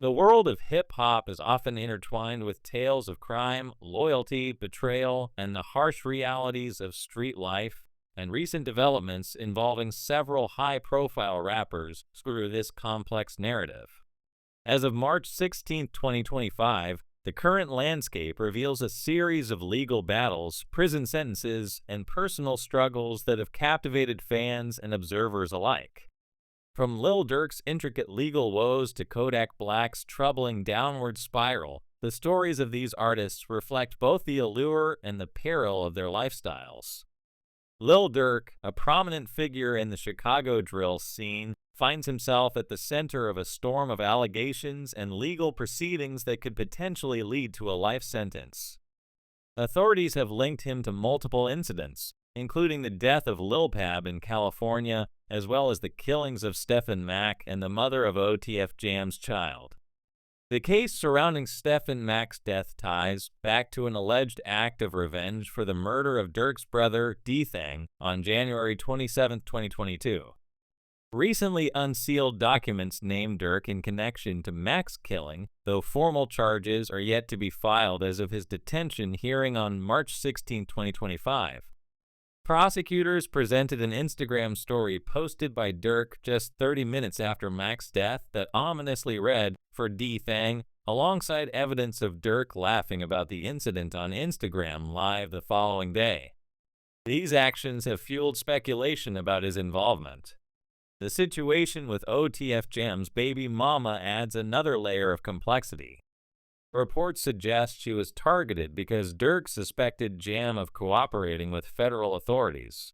The world of hip-hop is often intertwined with tales of crime, loyalty, betrayal, and the harsh realities of street life, and recent developments involving several high-profile rappers screw this complex narrative. As of March 16, 2025, the current landscape reveals a series of legal battles, prison sentences, and personal struggles that have captivated fans and observers alike. From Lil Durk's intricate legal woes to Kodak Black's troubling downward spiral, the stories of these artists reflect both the allure and the peril of their lifestyles. Lil Durk, a prominent figure in the Chicago drill scene, finds himself at the center of a storm of allegations and legal proceedings that could potentially lead to a life sentence. Authorities have linked him to multiple incidents, including the death of Lil Pab in California, as well as the killings of Stephen Mack and the mother of OTF Jam's child. The case surrounding Stephen Mack's death ties back to an alleged act of revenge for the murder of Durk's brother, D-Thang, on January 27, 2022. Recently unsealed documents name Durk in connection to Mack's killing, though formal charges are yet to be filed as of his detention hearing on March 16, 2025. Prosecutors presented an Instagram story posted by Durk just 30 minutes after Mack's death that ominously read, "For D-Thang," alongside evidence of Durk laughing about the incident on Instagram Live the following day. These actions have fueled speculation about his involvement. The situation with OTF Jam's baby mama adds another layer of complexity. Reports suggest she was targeted because Durk suspected Jam of cooperating with federal authorities.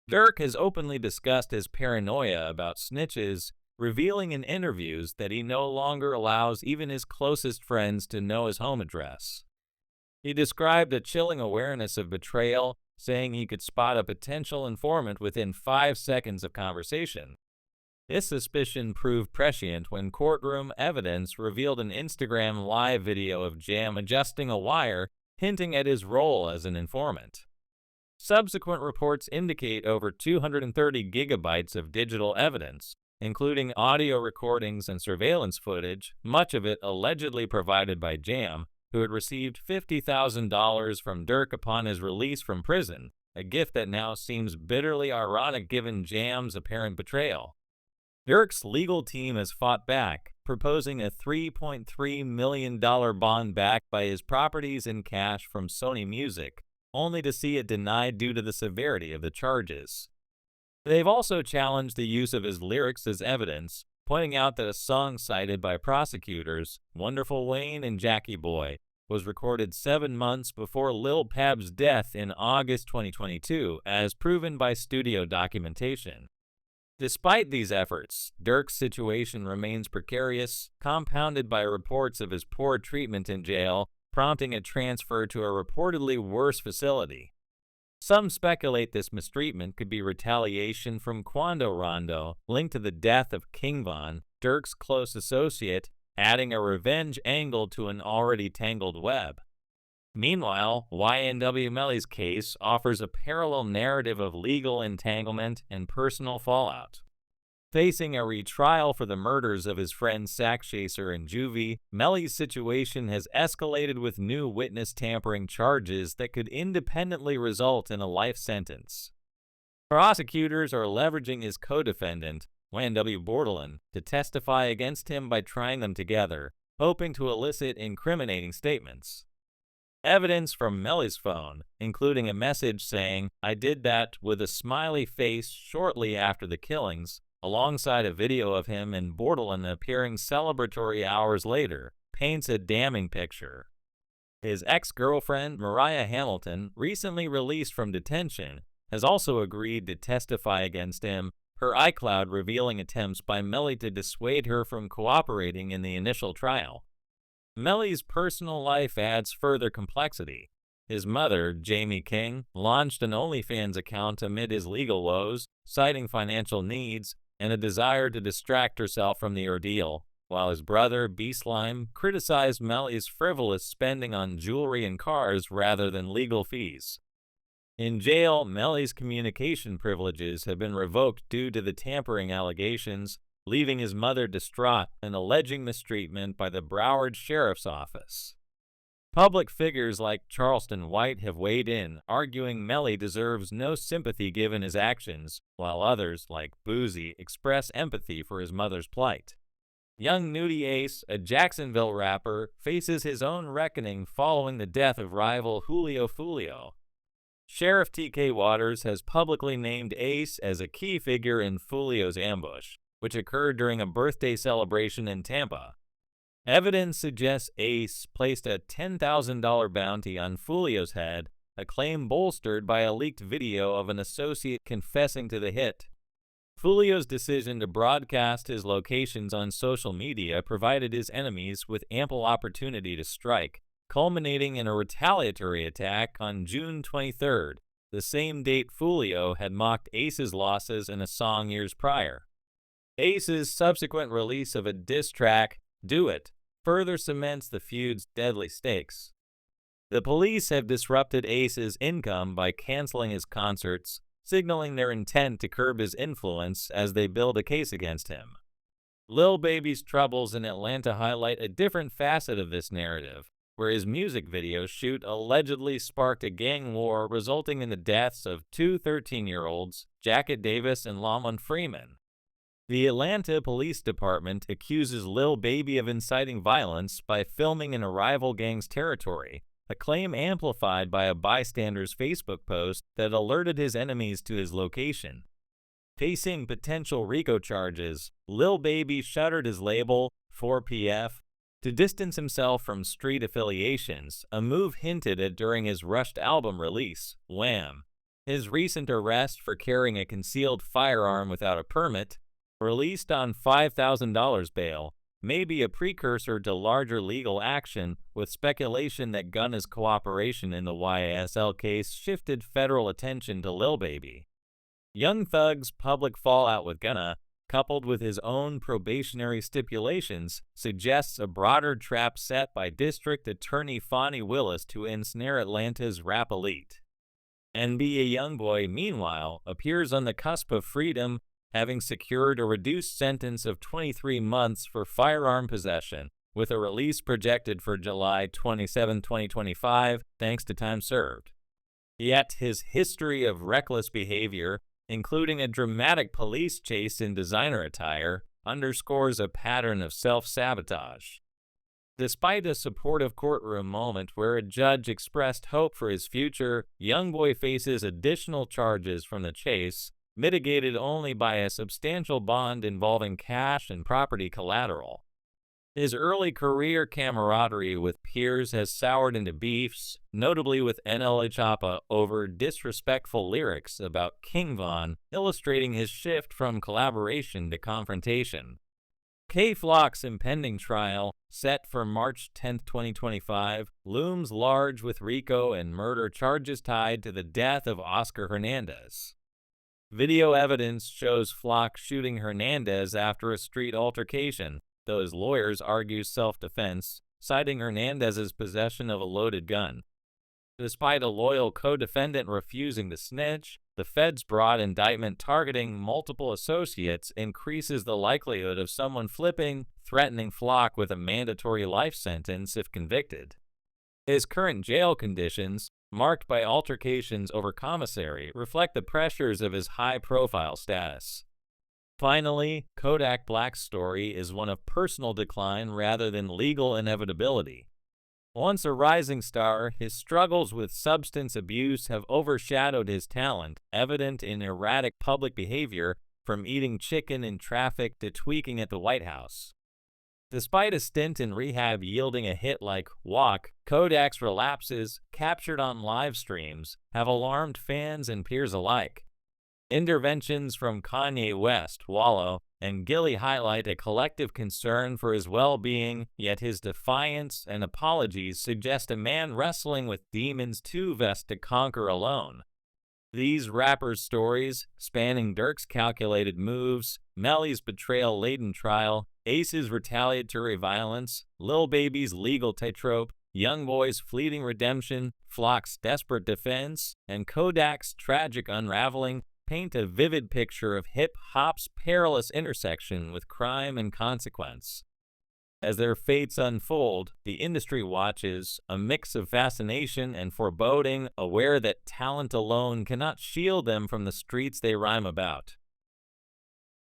Durk has openly discussed his paranoia about snitches, revealing in interviews that he no longer allows even his closest friends to know his home address. He described a chilling awareness of betrayal, saying he could spot a potential informant within 5 seconds of conversation. This suspicion proved prescient when courtroom evidence revealed an Instagram Live video of Jam adjusting a wire, hinting at his role as an informant. Subsequent reports indicate over 230 gigabytes of digital evidence, including audio recordings and surveillance footage, much of it allegedly provided by Jam, who had received $50,000 from Durk upon his release from prison, a gift that now seems bitterly ironic given Jam's apparent betrayal. Durk's legal team has fought back, proposing a $3.3 million bond backed by his properties in cash from Sony Music, only to see it denied due to the severity of the charges. They've also challenged the use of his lyrics as evidence, pointing out that a song cited by prosecutors, Wonderful Wayne and Jackie Boy, was recorded 7 months before Lil Pab's death in August 2022, as proven by studio documentation. Despite these efforts, Durk's situation remains precarious, compounded by reports of his poor treatment in jail, prompting a transfer to a reportedly worse facility. Some speculate this mistreatment could be retaliation from Quando Rondo, linked to the death of King Von, Durk's close associate, adding a revenge angle to an already tangled web. Meanwhile, YNW Melly's case offers a parallel narrative of legal entanglement and personal fallout. Facing a retrial for the murders of his friends Sack Chaser and Juvie, Melly's situation has escalated with new witness tampering charges that could independently result in a life sentence. Prosecutors are leveraging his co-defendant, YNW Bordelon, to testify against him by trying them together, hoping to elicit incriminating statements. Evidence from Melly's phone, including a message saying, "I did that" with a smiley face shortly after the killings, alongside a video of him and Bordelon appearing celebratory hours later, paints a damning picture. His ex-girlfriend, Mariah Hamilton, recently released from detention, has also agreed to testify against him, her iCloud revealing attempts by Melly to dissuade her from cooperating in the initial trial. Melly's personal life adds further complexity. His mother, Jamie King, launched an OnlyFans account amid his legal woes, citing financial needs and a desire to distract herself from the ordeal, while his brother, B-Slime, criticized Melly's frivolous spending on jewelry and cars rather than legal fees. In jail, Melly's communication privileges have been revoked due to the tampering allegations, leaving his mother distraught and alleging mistreatment by the Broward Sheriff's Office. Public figures like Charleston White have weighed in, arguing Melly deserves no sympathy given his actions, while others, like Boozy, express empathy for his mother's plight. Young Nudie Ace, a Jacksonville rapper, faces his own reckoning following the death of rival Julio Fulio. Sheriff T.K. Waters has publicly named Ace as a key figure in Fulio's ambush, which occurred during a birthday celebration in Tampa. Evidence suggests Ace placed a $10,000 bounty on Fulio's head, a claim bolstered by a leaked video of an associate confessing to the hit. Fulio's decision to broadcast his locations on social media provided his enemies with ample opportunity to strike, culminating in a retaliatory attack on June 23rd, the same date Fulio had mocked Ace's losses in a song years prior. Ace's subsequent release of a diss track, Do It, further cements the feud's deadly stakes. The police have disrupted Ace's income by canceling his concerts, signaling their intent to curb his influence as they build a case against him. Lil Baby's troubles in Atlanta highlight a different facet of this narrative, where his music video shoot allegedly sparked a gang war resulting in the deaths of two 13-year-olds, Jacket Davis and Lamont Freeman. The Atlanta Police Department accuses Lil Baby of inciting violence by filming in a rival gang's territory, a claim amplified by a bystander's Facebook post that alerted his enemies to his location. Facing potential RICO charges, Lil Baby shuttered his label, 4PF, to distance himself from street affiliations, a move hinted at during his rushed album release, Wham! His recent arrest for carrying a concealed firearm without a permit, released on $5,000 bail, may be a precursor to larger legal action, with speculation that Gunna's cooperation in the YSL case shifted federal attention to Lil Baby. Young Thug's public fallout with Gunna, coupled with his own probationary stipulations, suggests a broader trap set by District Attorney Fonnie Willis to ensnare Atlanta's rap elite. NBA Youngboy, meanwhile, appears on the cusp of freedom, having secured a reduced sentence of 23 months for firearm possession, with a release projected for July 27, 2025, thanks to time served. Yet his history of reckless behavior, including a dramatic police chase in designer attire, underscores a pattern of self-sabotage. Despite a supportive courtroom moment where a judge expressed hope for his future, Youngboy faces additional charges from the chase, mitigated only by a substantial bond involving cash and property collateral. His early career camaraderie with peers has soured into beefs, notably with NL Choppa over disrespectful lyrics about King Von, illustrating his shift from collaboration to confrontation. K-Flock's impending trial, set for March 10, 2025, looms large with RICO and murder charges tied to the death of Oscar Hernandez. Video evidence shows Flock shooting Hernandez after a street altercation, though his lawyers argue self-defense, citing Hernandez's possession of a loaded gun. Despite a loyal co-defendant refusing to snitch, the Fed's broad indictment targeting multiple associates increases the likelihood of someone flipping, threatening Flock with a mandatory life sentence if convicted. His current jail conditions, marked by altercations over commissary, reflect the pressures of his high-profile status. Finally, Kodak Black's story is one of personal decline rather than legal inevitability. Once a rising star, his struggles with substance abuse have overshadowed his talent, evident in erratic public behavior, from eating chicken in traffic to tweaking at the White House. Despite a stint in rehab yielding a hit like Walk, Kodak's relapses, captured on live streams, have alarmed fans and peers alike. Interventions from Kanye West, Wallow, and Gilly highlight a collective concern for his well-being, yet his defiance and apologies suggest a man wrestling with demons too vast to conquer alone. These rappers' stories, spanning Durk's calculated moves, Melly's betrayal-laden trial, Ace's retaliatory violence, Lil Baby's legal tightrope, Youngboy's fleeting redemption, Flock's desperate defense, and Kodak's tragic unraveling, paint a vivid picture of hip-hop's perilous intersection with crime and consequence. As their fates unfold, the industry watches, a mix of fascination and foreboding, aware that talent alone cannot shield them from the streets they rhyme about.